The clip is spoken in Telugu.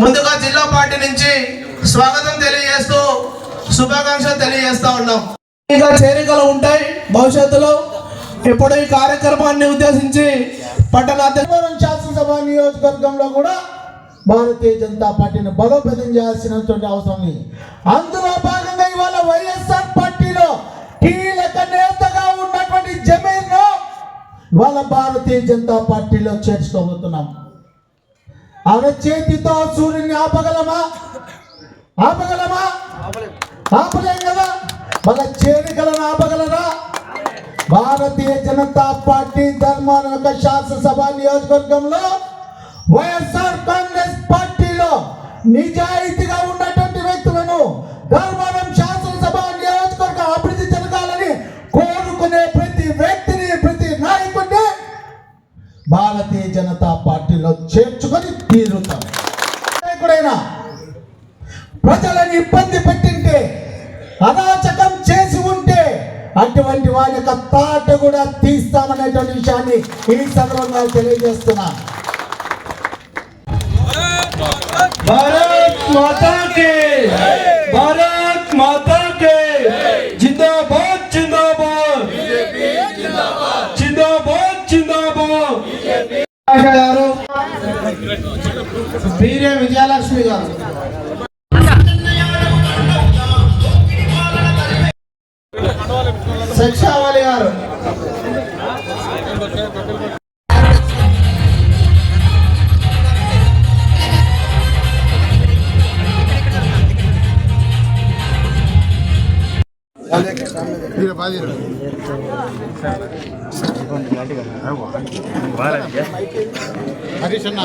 ముందుగా జిల్లా పార్టీ నుంచి స్వాగతం తెలియజేస్తూ శుభాకాంక్షలు తెలియజేస్తా ఉన్నాం. ఇంకా చేరికలు ఉంటాయి భవిష్యత్తులో. ఇప్పుడు ఈ కార్యక్రమాన్ని ఉద్దేశించి పట్టణ శాసనసభ నియోజకవర్గంలో కూడా భారతీయ జనతా పార్టీని బలోపేతం చేయాల్సినటువంటి అవసరం ఉంది. అందులో భాగంగా ఇవాళ వైఎస్ఆర్ పార్టీలో కీలక నేతగా ఉన్నటువంటి జమీర్ను ఇవాళ భారతీయ జనతా పార్టీలో చేర్చుకోబోతున్నాం. అరచేతితో సూర్యుని ఆపగలమా? ఆపలేం కదా. మన చేరికలను ఆపగలరా? భారతీయ జనతా పార్టీ ధర్మాన శాసనసభ నియోజకవర్గంలో వైఎస్ఆర్ కాంగ్రెస్ పార్టీలో నిజాయితీగా ఉన్నటువంటి వ్యక్తులను ధర్మానం శాసనసభ నియోజకవర్గ అభివృద్ధి జరగాలని కోరుకునే ప్రతి వ్యక్తిని, ప్రతి నాయకుడిని భారతీయ జనతా పార్టీలో చేర్చుకొని తీరుతాం. నాయకుడైనా ప్రజలను ఇబ్బంది పెట్టింటే, అరాచకం చేసి ఉంటే అటువంటి వారి యొక్క తాట కూడా తీస్తామనేటువంటి విషయాన్ని ఈ సందర్భంగా తెలియజేస్తున్నా. भारत माता के, भारत माता के, जिंदाबाद जिंदाबाद, जिंदाबाद जिंदाबाद. గారు, వీరే విజయలక్ష్మి గారు, శిక్షావళి గారు, హరీష్ అన్న